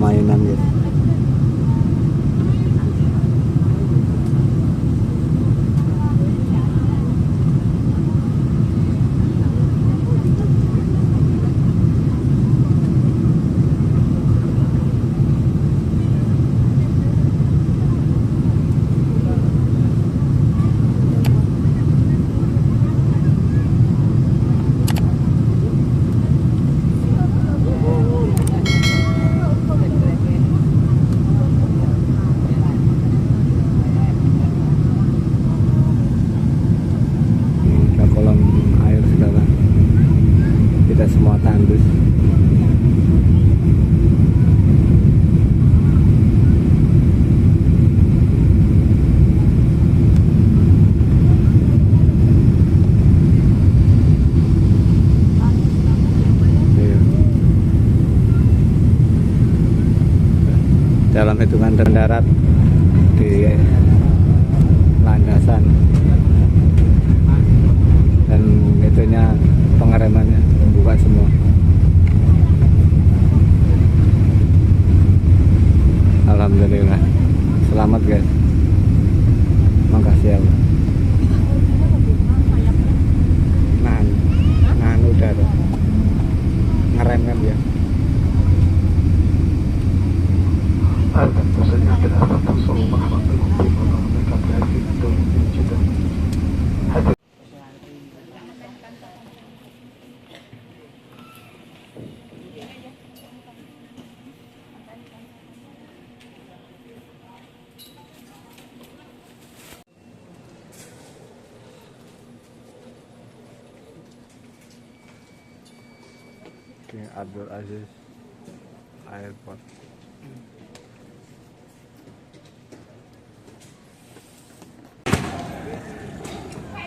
mainan gitu. Semua tandus. Dalam hitungan darat di landasan dan itunya pengeremannya buka semua. Alhamdulillah selamat guys, makasih ya. Nah udah tuh ngerem kan dia. King Abdul Aziz Airport.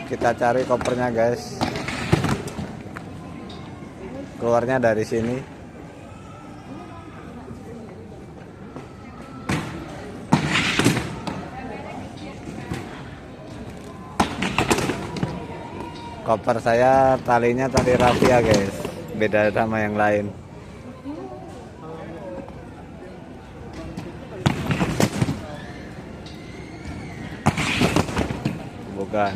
Kita cari kopernya guys. Keluarnya dari sini. Koper saya talinya tali rafia guys, beda sama yang lain. Bukan.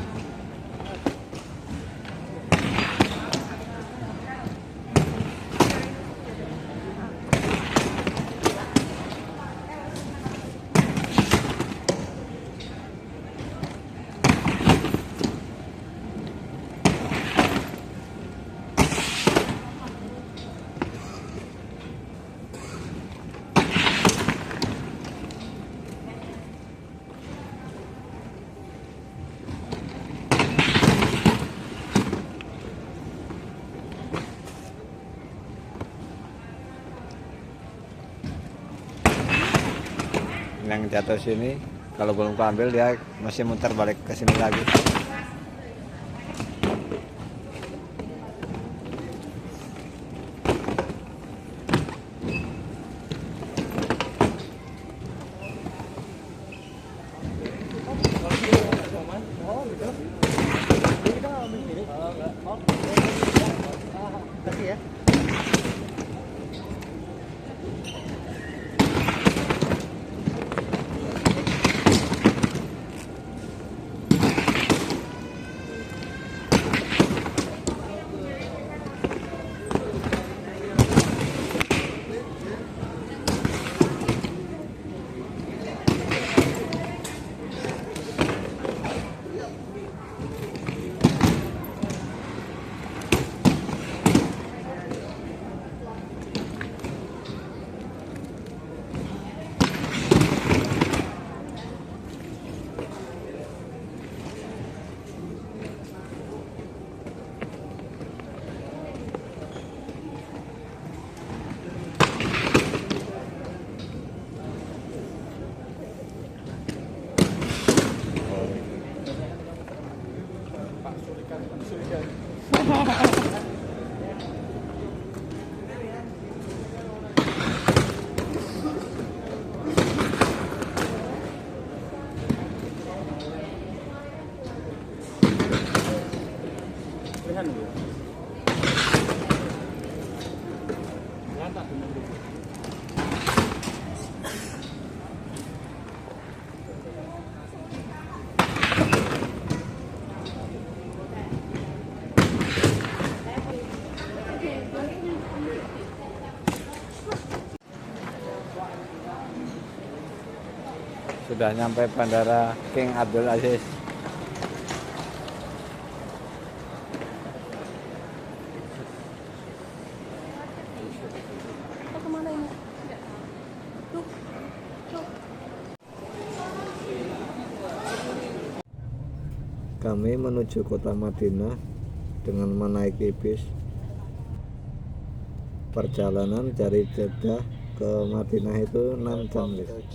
Yang jatuh sini kalau belum keambil dia masih muter balik ke sini lagi. sudah nyampe Bandara King Abdul Aziz. Kami menuju kota Madinah dengan menaiki bis. Perjalanan dari Jeddah ke Madinah itu 6 jam, guys.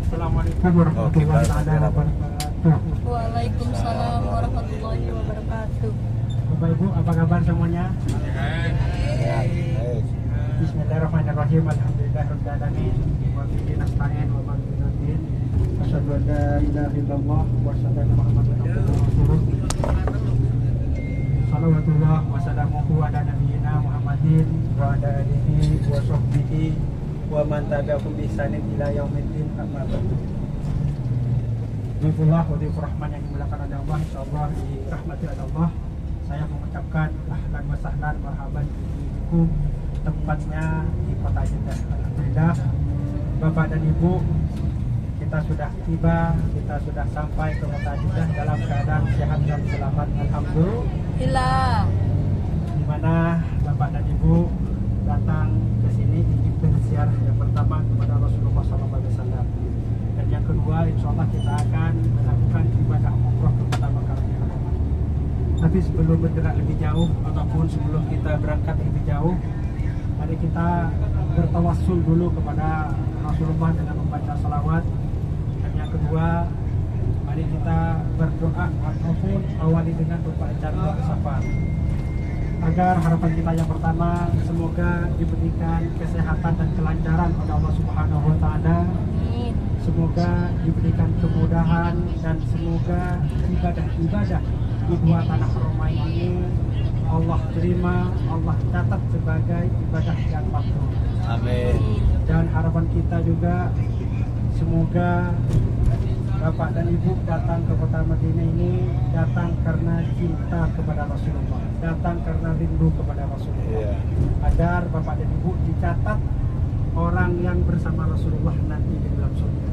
Assalamualaikum warahmatullahi wabarakatuh. Waalaikumsalam warahmatullahi wabarakatuh. Bapak Ibu, apa kabar semuanya? Bismillahirrahmanirrahim. Alhamdulillahirabbil alamin. Wa bihi nasta'in wa ma bihi asyhadu an la ilaha illallah wa asyhadu anna Muhammadan abduhu wa rasuluh. Shalawatullah wa salamuhu ala nabiyyina Muhammadin wa ala alihi wa sahbihi wa man tabi'ahum bi ihsanin ila yaumiddin, amma ba'du. Bismillah wa rahman yang dimuliakan oleh Allah, insyaallah dirahmati oleh Allah. Saya mengucapkan ahlan wa sahlan marhaban bikum, tempatnya di kota Jeddah. Alhamdulillah, Bapak dan Ibu, kita sudah tiba, kita sudah sampai ke kota Jeddah dalam keadaan sehat dan selamat, alhamdulillah. Di mana Bapak dan Ibu datang ke sini ingin berziarah yang pertama kepada Rasulullah SAW, dan yang kedua insya Allah kita akan melakukan ibadah umroh ke kota Makkah. Tapi sebelum bergerak lebih jauh ataupun sebelum kita berangkat lebih jauh, mari kita bertawassul dulu kepada Rasulullah dengan membaca salawat, dan yang kedua mari kita berdoa ataupun awali dengan pembacaan doa safar, agar harapan kita yang pertama semoga diberikan kesehatan dan kelancaran oleh Allah Subhanahu wa taala. Semoga diberikan kemudahan dan semoga ibadah-ibadah di dua tanah Roma ini Allah terima, Allah catat sebagai ibadah yang makbul. Amin. Dan harapan kita juga semoga Bapak dan Ibu datang ke kota Madinah ini datang karena cinta kepada Rasulullah, datang karena rindu kepada Rasulullah, agar Bapak dan Ibu dicatat orang yang bersama Rasulullah nanti di dalam surga.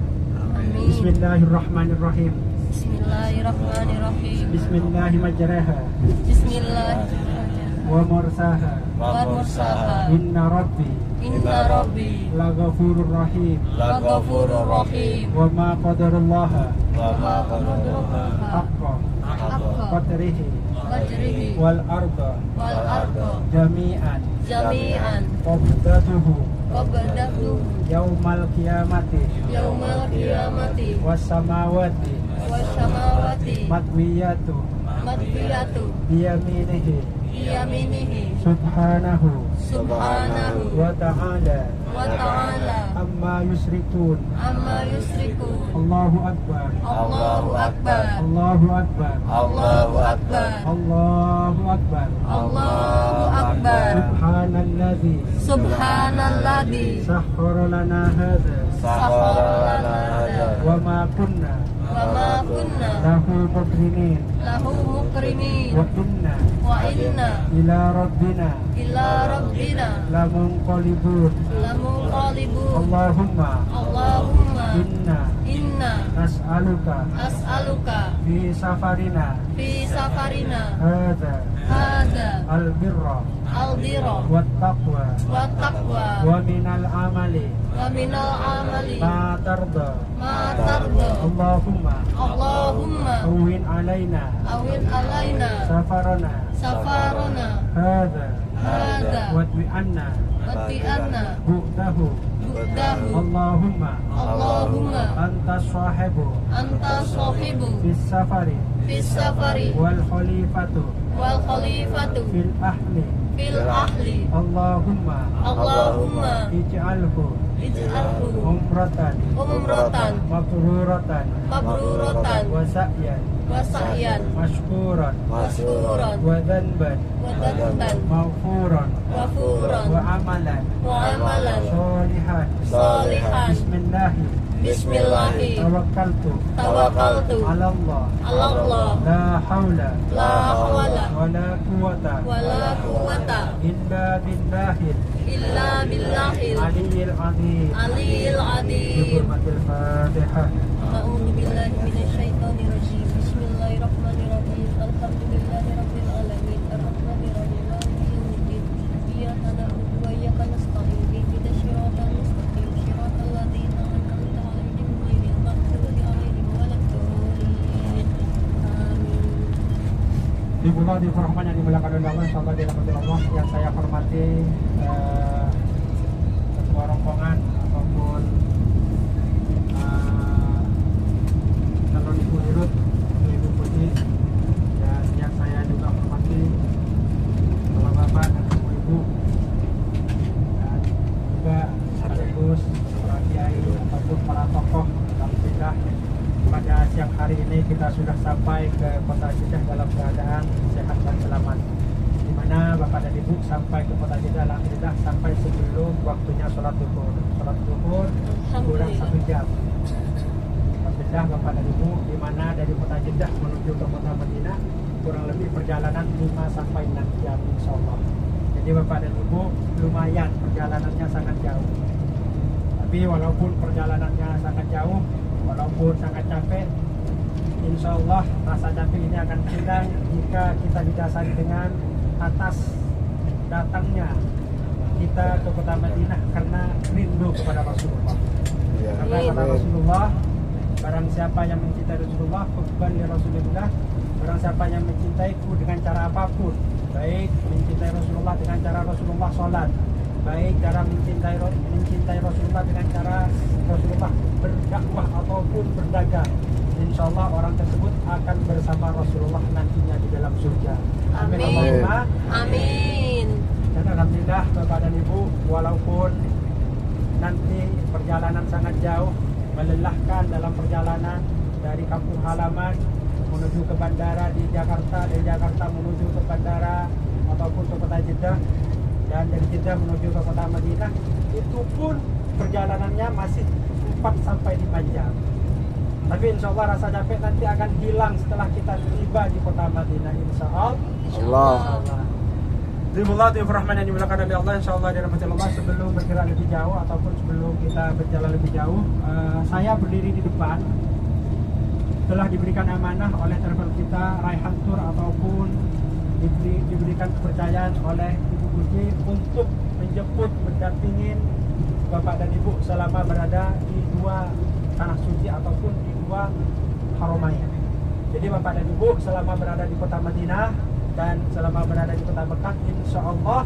Amin. Bismillahirrahmanirrahim. Bismillahirrahmanirrahim. Bismillahirrahmanirrahim. Bismillahirrahmanirrahim. Wa mursaha. Wa mursaha. Inna rabbi Inna rabbi laghafurur rahim. laghafurur rahim. Wa ma qadarullah Wa ma qadarullah haqqa haqqa qadrihi qadrihi wal arda wal arda jami'an jami'an qabdatuhu qabdatuhu yaumal qiyamati yaumal qiyamati was samawati wassamawati matwiyatu madhiyatu biyaminihi biyaminihi subhanahu subhanahu wa ta'ala wa ta'ala amma yusrikun. amma yusriku. Allahu akbar. Allahu akbar. Allahu akbar. Allahu akbar. Allahu akbar. Allahu akbar. Subhanalladzi Subhanalladzi sakhkhara lana hadza sakhkhara lana hadza wa ma kunna wa ma kunna lahu muqrinin lahu muqrinin wa inna wa inna ila rabbina ila rabbina lamunqalibun. lamunqalibun. Allahumma Allahumma inna as'aluka fi safarina fi safarina hadza hadza albirra al-birra wat taqwa wa taqwa wa minal amali wa minal amali ma tarda. ma tarda. Allahumma Allahumma awin alaina awin alaina safarana safarana hadza hadza wadwi anna wa ti'anna bu'dahu ضده Allahumma Allahumma anta sahibu anta sahibu fis safari fis safari wal khalifatu wal khalifatu fil ahli fil ahli Allahumma Allahumma ij'alhu ij'alhu umratan umratan mabruratan mabruratan wa sa'yan wa sa'yan mashkuran mashkuran wa dhanban wa dhanban maghfuran ghafuran wa amalan wa amalan sholihan sholihan bismillahi bismillahi tawakkaltu tawakkaltu ala Allah ala Allah la haula la hawla wa la quwwata wa la quwwata illa billahi illa billahil aliyyil azim aliyil adim. Hurmatil Fatihah. A'udzu billahi minasyaitonir rajim. Bismillahirrahmanirrahim. Alhamdulillahirabbil alamin. Arrahmanir rahim. Maliki yaumiddin. Iyyaka na'budu wa iyyaka nasta'in. Ihdinas siratal mustaqim. Siratal ladzina an'amta 'alaihim ghairil maghdubi 'alaihim waladdallin. Amin. Ibu di Rahman yang dimuliakan oleh Allah, insyaallah dirahmati Allah. Yang saya hormati ketua rombongan ataupun calon ibu Hirut, ibu Putih, dan yang saya juga hormati bapak-bapak dan ibu-ibu, dan juga sekaligus para kiai ataupun para tokoh. Alhamdulillah pada siang hari ini kita sudah sampai ke kota Jeddah dalam keadaan sehat dan selamat. Di mana Bapak dan Ibu sampai ke kota Jeddah alhamdulillah sampai sebelum waktunya sholat duhur. Sholat duhur kurang 1 jam. Alhamdulillah Bapak dan Ibu, di mana dari kota Jeddah menuju ke kota Madinah kurang lebih perjalanan 5 sampai 6 jam insyaallah. Jadi Bapak dan Ibu lumayan perjalanannya sangat jauh. Tapi walaupun perjalanannya sangat jauh, walaupun sangat capek, insya Allah rasa capek ini akan hilang jika kita didasari dengan atas datangnya kita ke kota Madinah karena rindu kepada Rasulullah. Ya. Karena kata Rasulullah, barang siapa yang mencintai Rasulullah, hubban li Rasulillah, barang siapa yang mencintaiku dengan cara apapun, baik mencintai Rasulullah dengan cara Rasulullah sholat, baik cara mencintai Rasulullah dengan cara Rasulullah berdakwah ataupun berdagang, insya Allah orang tersebut akan bersama Rasulullah nantinya di dalam surga. Amin. Amin. Allahumma. Amin. Dan alhamdulillah Bapak dan Ibu, walaupun nanti perjalanan sangat jauh, melelahkan dalam perjalanan dari kampung halaman menuju ke bandara di Jakarta, dari Jakarta menuju ke bandara ataupun ke kota Jeddah, dan dari Jeddah menuju ke kota Madinah, itu pun perjalanannya masih 4 sampai 5 jam. Tapi insya Allah rasa capek nanti akan hilang setelah kita tiba di kota Madinah, insya Allah. Allah. Bismillah, Rahman yang dimuliakan oleh Allah, insya Allah dirahmati Allah. Sebelum bergerak lebih jauh ataupun sebelum kita berjalan lebih jauh, saya berdiri di depan. Telah diberikan amanah oleh travel kita, Raihan Tour, ataupun diberikan kepercayaan oleh Ibu Putih untuk menjemput, mendampingin Bapak dan Ibu selama berada di 2 tanah suci ataupun di 2 Haramain. Jadi Bapak dan Ibu selama berada di kota Madinah dan selama berada di kota Mekah, insya Allah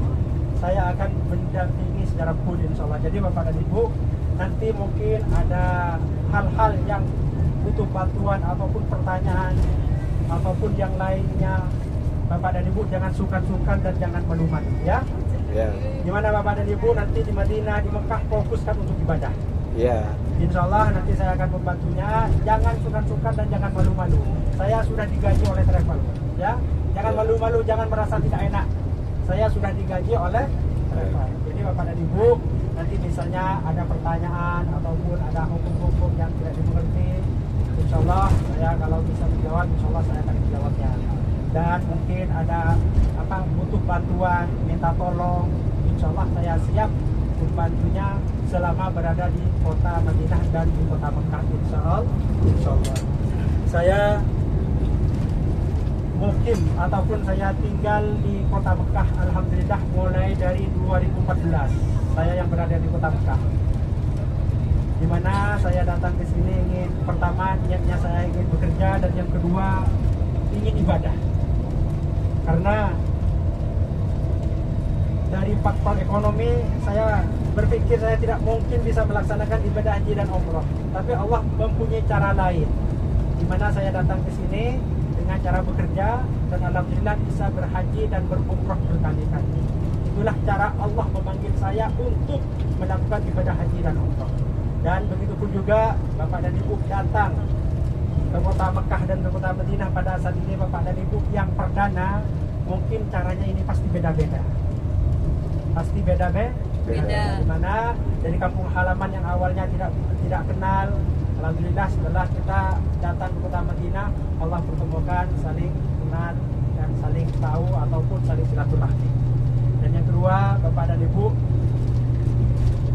saya akan mendampingi secara full insya Allah. Jadi Bapak dan Ibu, nanti mungkin ada hal-hal yang butuh bantuan ataupun pertanyaan ataupun yang lainnya, Bapak dan Ibu jangan sungkan-sungkan dan jangan malu-malu ya. Ya. Gimana Bapak dan Ibu nanti di Madinah, di Mekah fokuskan untuk ibadah. Ya. Insya Allah nanti saya akan membantunya. Jangan sungkan-sungkan dan jangan malu-malu. Saya sudah digaji oleh travel ya. Jangan malu-malu, jangan merasa tidak enak. Saya sudah digaji oleh travel. Jadi Bapak dan Ibu, nanti misalnya ada pertanyaan ataupun ada hukum-hukum yang tidak dimengerti, insya Allah saya kalau bisa menjawab, insya Allah saya akan menjawabnya. Dan mungkin ada butuh bantuan, minta tolong, insya Allah saya siap membantunya selama berada di kota Madinah dan di kota Mekah, insya Allah. Saya mukim ataupun saya tinggal di kota Mekah alhamdulillah mulai dari 2014. Saya yang berada di kota Mekah, di mana saya datang ke sini ingin, pertama niatnya saya ingin bekerja, dan yang kedua ingin ibadah. Karena dari faktor ekonomi saya berpikir saya tidak mungkin bisa melaksanakan ibadah haji dan umroh. Tapi Allah mempunyai cara lain, di mana saya datang ke sini dengan cara bekerja dan alhamdulillah bisa berhaji dan berumroh berkali-kali. Itulah cara Allah memanggil saya untuk melakukan ibadah haji dan umroh. Dan begitu pun juga Bapak dan Ibu datang ke kota Mekah dan ke kota Madinah pada saat ini, Bapak dan Ibu yang perdana, mungkin caranya ini pasti beda-beda. Pasti beda-beda. Di mana dari kampung halaman yang awalnya tidak kenal, alhamdulillah setelah kita datang ke kota Madinah, Allah pertemukan, saling kenal dan saling tahu ataupun saling silaturahmi. Dan yang kedua, Bapak dan Ibu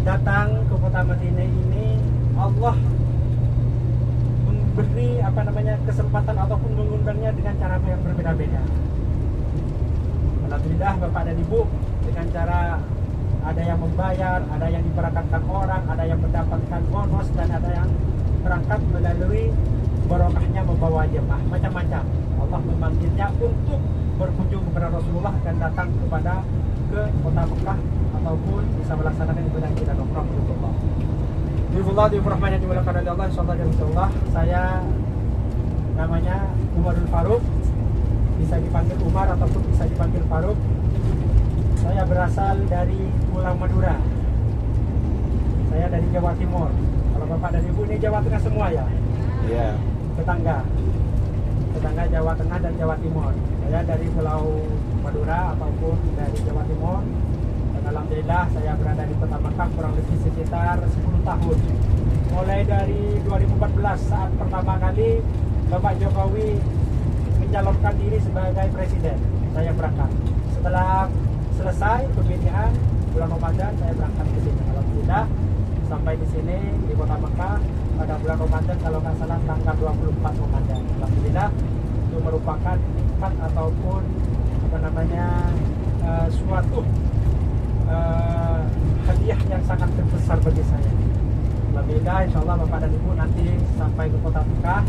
datang ke kota Madinah ini, Allah memberi kesempatan ataupun mengundangnya dengan cara yang berbeda-beda. Alhamdulillah Bapak dan Ibu dengan cara ada yang membayar, ada yang diberangkatkan orang, ada yang mendapatkan bonus, dan ada yang berangkat melalui barokahnya membawa jemaah, macam-macam. Allah memanggilnya untuk berkunjung kepada Rasulullah dan datang ke kota Mekah ataupun bisa melaksanakan ibadah haji dan umrah untuk Allah. Bismillah, Bismillahirrahmanirrahim, yang dimuliakan oleh Allah, insyaallah dan insyaallah. Saya namanya Umarul Faruq, bisa dipanggil Umar ataupun bisa dipanggil Faruq. Saya berasal dari Pulau Madura. Saya dari Jawa Timur. Kalau Bapak dan Ibu ini Jawa Tengah semua ya? Iya. Tetangga Jawa Tengah dan Jawa Timur. Saya dari Pulau Madura ataupun dari Jawa Timur. Dan alhamdulillah saya berada di kota Mekah kurang lebih sekitar 10 tahun. Mulai dari 2014 saat pertama kali Bapak Jokowi mencalonkan diri sebagai presiden, saya berangkat. Setelah selesai pemilihan bulan Ramadan, saya berangkat ke sini. Alhamdulillah sampai di sini di kota Mekah pada bulan Ramadan, kalau nggak salah tanggal 24 Ramadan. Alhamdulillah itu merupakan nikmat ataupun suatu hadiah yang sangat besar bagi saya. Alhamdulillah, insya Allah Bapak dan Ibu nanti sampai ke kota Mekah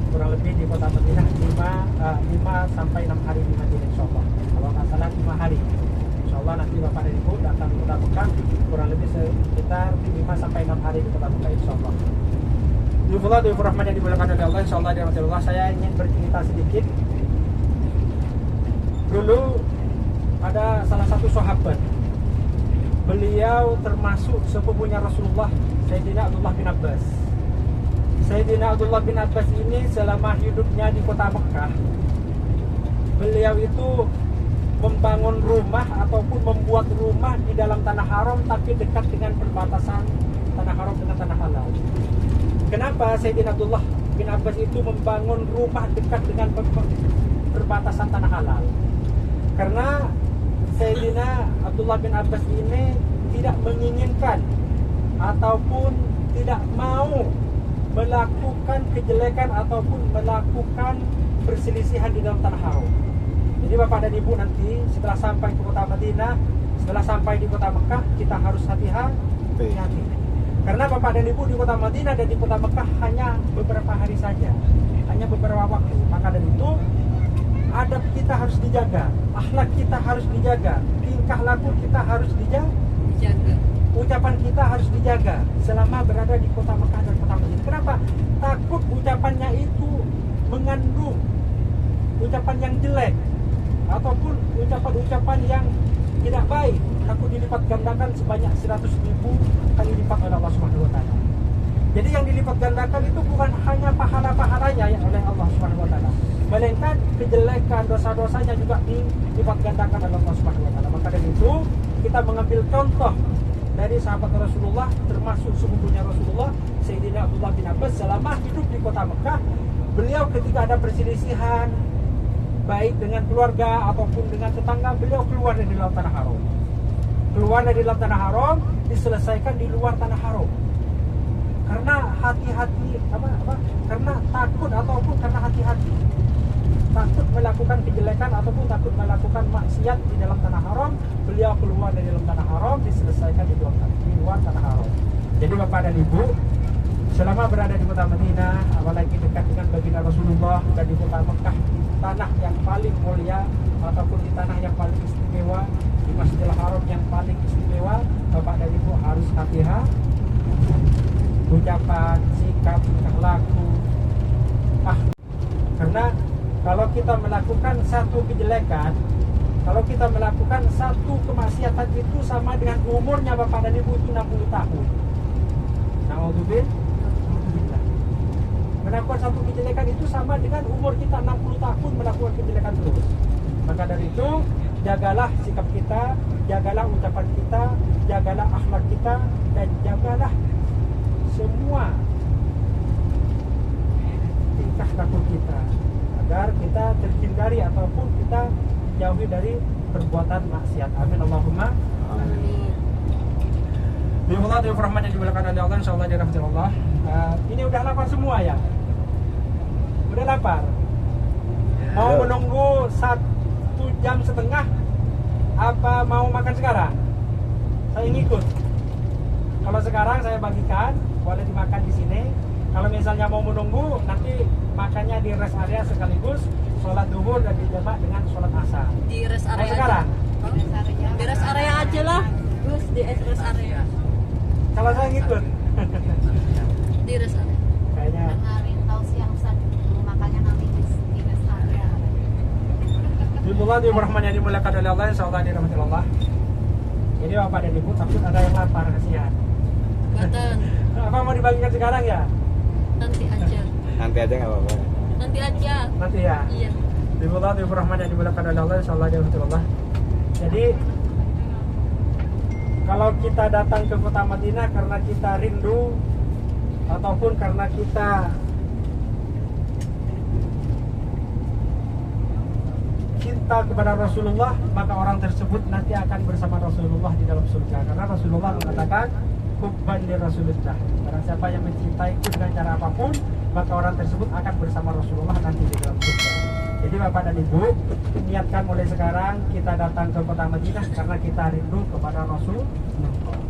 kurang lebih di kota Madinah 5 sampai 6 hari di Madinah, insya Allah. Kalau nggak salah 5 hari. Insya Allah nanti Bapak dan Ibu datang ke kota Mekah kurang lebih sekitar 5 sampai 6 hari di kota Mekah, insya Allah. Bismillahirrahmanirrahim, yang dimuliakan oleh Allah, insya Allah dan Rasulullah. Saya ingin bercerita sedikit. Dulu ada salah satu sahabat, beliau termasuk sepupunya Rasulullah, Sayyidina Abdullah bin Abbas. Sayyidina Abdullah bin Abbas ini selama hidupnya di kota Mekah, beliau itu membangun rumah ataupun membuat rumah di dalam tanah haram, tapi dekat dengan perbatasan tanah haram dengan tanah halal. Kenapa Sayyidina Abdullah bin Abbas itu membangun rumah dekat dengan perbatasan tanah halal? Karena Sayyidina Abdullah bin Abbas ini tidak menginginkan ataupun tidak mau melakukan kejelekan ataupun melakukan perselisihan di dalam tanah haram. Jadi Bapak dan Ibu nanti setelah sampai ke kota Madinah, setelah sampai di kota Mekah, kita harus hati-hati. Karena Bapak dan Ibu di kota Madinah dan di kota Mekah hanya beberapa hari saja, hanya beberapa waktu. Maka dari itu adab kita harus dijaga, akhlak kita harus dijaga, tingkah laku kita harus dijaga, ucapan kita harus dijaga selama berada di kota Mekah dan kota Madinah. Kenapa? Takut ucapannya itu mengandung ucapan yang jelek ataupun ucapan-ucapan yang tidak baik, takut dilipat gandakan sebanyak 100.000 kali lipat oleh Allah Subhanahu wa taala. Jadi yang dilipat gandakan itu bukan hanya pahala-pahalanya yang oleh Allah Subhanahu wa taala, melainkan kejelekan, dosa-dosanya juga dilipat gandakan oleh Allah Subhanahu wa taala. Maka dari itu kita mengambil contoh dari sahabat Rasulullah, termasuk sepupunya Rasulullah, Sayyidina Abdullah bin Abbas. Selama hidup di kota Mekah, beliau ketika ada perselisihan baik dengan keluarga ataupun dengan tetangga, beliau keluar dari dalam tanah haram. Keluar dari dalam tanah haram, diselesaikan di luar tanah haram. Karena hati-hati karena takut ataupun karena hati-hati, takut melakukan kejelekan ataupun takut melakukan maksiat di dalam tanah haram, beliau keluar dari dalam tanah haram, diselesaikan di luar tanah haram. Jadi Bapak dan Ibu, selama berada di kota Madinah, apalagi dekat dengan baginda Rasulullah, dan di kota Mekah, di tanah yang paling mulia ataupun di tanah yang paling istimewa, di Masjidil Haram yang paling istimewa, Bapak dan Ibu harus hati-hati ucapan, sikap, tingkah laku. Karena kalau kita melakukan satu kejelekan, kalau kita melakukan satu kemaksiatan itu sama dengan umurnya Bapak dan Ibu itu 60 tahun. Na'udzubillah. Melakukan satu kejelekan itu sama dengan umur kita 60 tahun melakukan kejelekan terus. Maka dari itu, jagalah sikap kita, jagalah ucapan kita, jagalah akhlak kita, dan jagalah semua tingkah laku kita agar kita terhindari ataupun kita jauhi dari perbuatan maksiat. Amin Allahumma Amin. Bismillah, dari rahmat yang dimuliakan oleh Allah, insyaallah dirahmati Allah. Ini udah lapar semua ya? Udah lapar? Mau menunggu 1,5 jam apa mau makan sekarang? Saya ngikut. Kalau sekarang saya bagikan, boleh dimakan di sini. Kalau misalnya mau menunggu, nanti makannya di rest area sekaligus sholat duhur dan dijamak dengan sholat asar. Di rest Mau area sekarang? aja. Di rest area aja lah. Terus di rest area. Kalau saya ngikut. Di rest area. Kayaknya Dengerin tausiah Ustaz, makanya nanti di rest area. Bismillah, di rahman yang dimuliakan oleh Allah, insyaallah dirahmati Allah. Jadi Bapak dan Ibu takut ada yang lapar, kasihan. Gaten. Apa mau dibagikan sekarang ya? Nanti aja. Nanti aja nggak apa-apa. Nanti aja. Nanti ya. Iya. Bismillah, di rahman yang dimuliakan oleh Allah, insyaallah dirahmati Allah. Jadi kalau kita datang ke kota Madinah karena kita rindu ataupun karena kita cinta kepada Rasulullah, maka orang tersebut nanti akan bersama Rasulullah di dalam surga. Karena Rasulullah mengatakan hubban li Rasulillah. Barang siapa yang mencintaiku dengan cara apapun, maka orang tersebut akan bersama Rasulullah nanti di dalam surga. Jadi Bapak dan Ibu, niatkan mulai sekarang kita datang ke kota Madinah karena kita rindu kepada Rasulullah.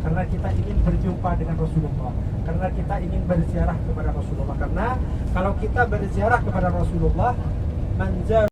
Karena kita ingin berjumpa dengan Rasulullah. Karena kita ingin berziarah kepada Rasulullah. Karena kalau kita berziarah kepada Rasulullah,